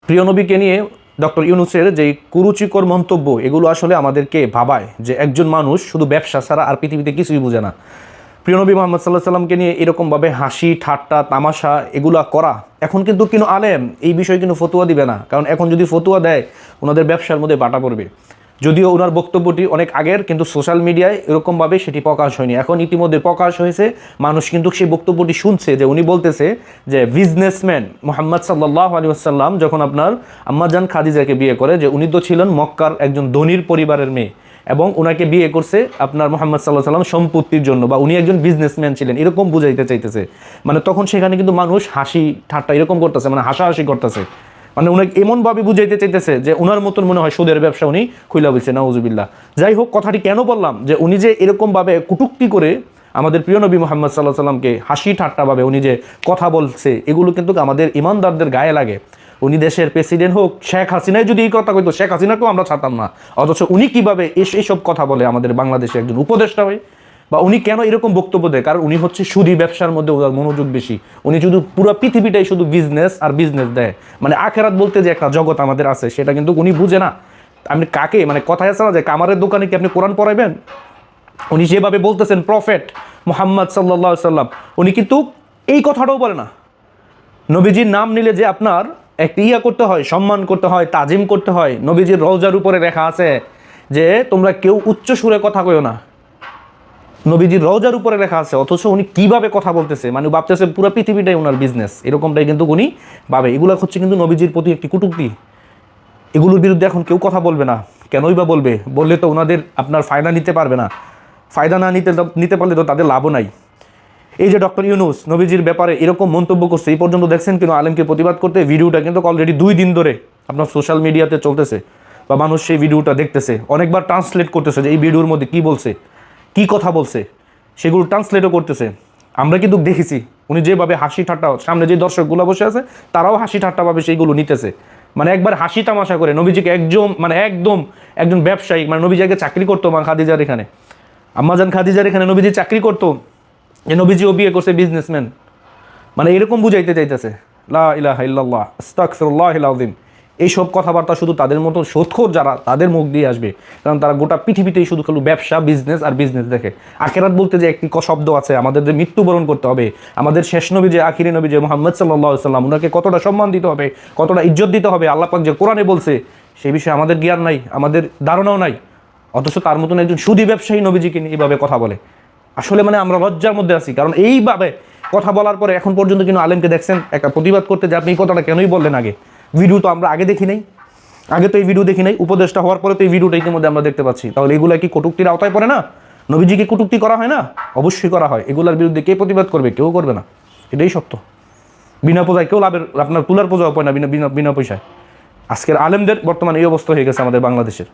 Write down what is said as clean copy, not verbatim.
প্রিয় নবীকে নিয়ে ডক্টর ইউনূসের যে কুরুচিকর মন্তব্য, এগুলো আসলে আমাদেরকে ভাবায় যে একজন মানুষ শুধু ব্যবসা ছাড়া আর পৃথিবীতে কিছুই বোঝে না। প্রিয় নবী মুহাম্মদ সাল্লাল্লাহু আলাইহি সাল্লামকে নিয়ে এরকমভাবে হাসি ঠাট্টা তামাশা এগুলা করা, এখন কিন্তু আলেম এই বিষয়ে কিন্তু ফতোয়া দিবে না, কারণ এখন যদি ফতোয়া দেয় ওনাদের ব্যবসার মধ্যে বাটা পড়বে। যদিও ওনার বক্তব্যটি অনেক আগের, কিন্তু সোশ্যাল মিডিয়ায় এরকমভাবে সেটি প্রকাশ হয়নি, এখন ইতিমধ্যে প্রকাশ হয়েছে। মানুষ কিন্তু সেই বক্তব্যটি শুনছে যে উনি বলতেছে যে বিজনেসম্যান মুহাম্মদ সাল্লাল্লাহু আলাইহি ওয়াসাল্লাম যখন আপনার আম্মাজান খাদিজাকে বিয়ে করে, যে উনি তো ছিলেন মক্কার একজন ধনীর পরিবারের মেয়ে এবং ওনাকে বিয়ে করছে আপনার মুহাম্মদ সাল্লাল্লাহু আলাইহি ওয়াসাল্লাম সম্পত্তির জন্য, বা উনি একজন বিজনেসম্যান ছিলেন, এরকম বুঝাইতে চাইতেছে। মানে তখন সেখানে কিন্তু মানুষ হাসি ঠাট্টা এরকম করতেছে, মানে হাসাহাসি করতেছে, মানে উনি এমনভাবে বুঝাইতে চাইতেছে যে ওনার মতন মনে হয় সুদের ব্যবসা উনি খুইলা বলছে, নাউজুবিল্লাহ। যাই হোক, কথাটি কেন বললাম, যে উনি যে এরকমভাবে কটূক্তি করে আমাদের প্রিয় নবী মুহাম্মদ সাল্লাল্লাহু আলাইহি সাল্লামকে হাসি ঠাট্টাভাবে উনি যে কথা বলছে, এগুলো কিন্তু আমাদের ইমানদারদের গায়ে লাগে। উনি দেশের প্রেসিডেন্ট হোক, শেখ হাসিনাই যদি এই কথা কইতো, শেখ হাসিনাকেও আমরা ছাড়তাম না, অথচ উনি কিভাবে এইসব কথা বলে আমাদের বাংলাদেশে একজন উপদেষ্টা হয়ে, বা উনি কেন এরকম বক্তব্য দেয়? কারণ উনি হচ্ছে সুদী ব্যবসার মধ্যে ওনার মনোযোগ বেশি। উনি শুধু পুরো পৃথিবীটাই শুধু বিজনেস আর বিজনেস দেয়, মানে আখেরাত বলতে যে একটা জগৎ আমাদের আছে সেটা কিন্তু উনি বুঝে না। আপনি কাকে, মানে কথায় আছে না যে কামারের দোকানে কি আপনি কোরআন পড়াইবেন? উনি যেভাবে বলতেছেন প্রফেট মুহাম্মদ সাল্লাল্লাহু আলাইহি সাল্লাম, উনি কিন্তু এই কথাটাও বলে না। নবীজির নাম নিলে যে আপনার একটা করতে হয়, সম্মান করতে হয়, তাজিম করতে হয়। নবীজির রওজার উপরে লেখা আছে যে তোমরা কেউ উচ্চ সুরে কথা কইও না, নবীজির রওজার উপরে লেখা আছে, অথচ উনি কিভাবে কথা বলতেছে, মানে ভাবতেছে পুরো পৃথিবীটাই ওনার বিজনেস, এরকমটাই কিন্তু উনি ভাবে। এগুলো হচ্ছে কিন্তু নবীজির প্রতি একটি কটূক্তি। এগুলোর বিরুদ্ধে এখন কেউ কথা বলবে না, কেনই বা বলবে? বললে তো ওনাদের আপনার ফায়দা নিতে পারবে না, ফায়দা না নিতে পারলে তো তাদের লাভও নাই। এই যে ডক্টর ইউনূস নবীজির ব্যাপারে এরকম মন্তব্য করছে, এই পর্যন্ত দেখছেন কিন্তু আলেমকে প্রতিবাদ করতে। ভিডিওটা কিন্তু অলরেডি 2 দিন ধরে আপনার সোশ্যাল মিডিয়াতে চলতেছে, বা মানুষ সেই ভিডিওটা দেখতেছে, অনেকবার ট্রান্সলেট করতেছে যে এই ভিডিওর মধ্যে কী বলছে, কী কথা বলছে, সেগুলো ট্রান্সলেটও করতেছে। আমরা কিন্তু দেখেছি উনি যেভাবে হাসি ঠাট্টা, সামনে যে দর্শকগুলো বসে আছে তারাও হাসি ঠাট্টাভাবে সেইগুলো নিতেছে, মানে একবার হাসি তামাশা করে। নবীজিকে একদম একজন ব্যবসায়ী, মানে নবীজি আগে চাকরি করতো মা খাদিজার এখানে, আম্মাজান খাদিজার এখানে নবীজি চাকরি করতো, যে নবীজিও বিয়ে করছে বিজনেসম্যান, মানে এরকম বুঝাইতে চাইতেছে। লা ইলাহা ইল্লাল্লাহ আস্তাগফিরুল্লাহিল আযীম। এইসব কথাবার্তা শুধু তাদের মতো সুদখোর যারা, তাদের মুখ দিয়ে আসবে, কারণ তারা গোটা পৃথিবীতেই শুধু খালি ব্যবসা বিজনেস আর বিজনেস দেখে। আখিরাত বলতে যে একটি শব্দ আছে, আমাদের যে মৃত্যুবরণ করতে হবে, আমাদের শেষ নবী যে আখিরি নবী যে মুহাম্মদ সাল্লাল্লাহু আলাইহি সাল্লাম, ওনাকে কতটা সম্মান দিতে হবে, কতটা ইজ্জত দিতে হবে, আল্লাহ পাক যে কোরআনে বলছে, সেই বিষয়ে আমাদের জ্ঞান নাই, আমাদের ধারণাও নাই। অথচ তার মতন একজন সুদী ব্যবসায়ী নবীজিকে নিয়ে এইভাবে কথা বলে। আসলে মানে আমরা লজ্জার মধ্যে আছি, কারণ এইভাবে কথা বলার পরে এখন পর্যন্ত কিন্তু আলেমকে দেখছেন একটা প্রতিবাদ করতে, যে আপনি এই কথাটা কেনই বললেন আগে? ভিডিও তো আমরা আগে দেখি নাই, আগে তো এই ভিডিও দেখি নাই, উপদেষ্টা হওয়ার পরে তো এই ভিডিওটা ইতিমধ্যে আমরা দেখতে পাচ্ছি। তাহলে এগুলো কি কটূক্তির আওতায় পড়ে না? নবীজিকে কটূক্তি করা হয় না? অবশ্যই করা হয়। এগুলোর বিরুদ্ধে কে প্রতিবাদ করবে? কেউ করবে না, এটাই সত্য। বিনা পয়সায় কেউ লাভের আপনার তুলার পয়সাও পায় না, বিনা পয়সায়। আজকের আলেমদের বর্তমানে এই অবস্থা হয়ে গেছে আমাদের বাংলাদেশের।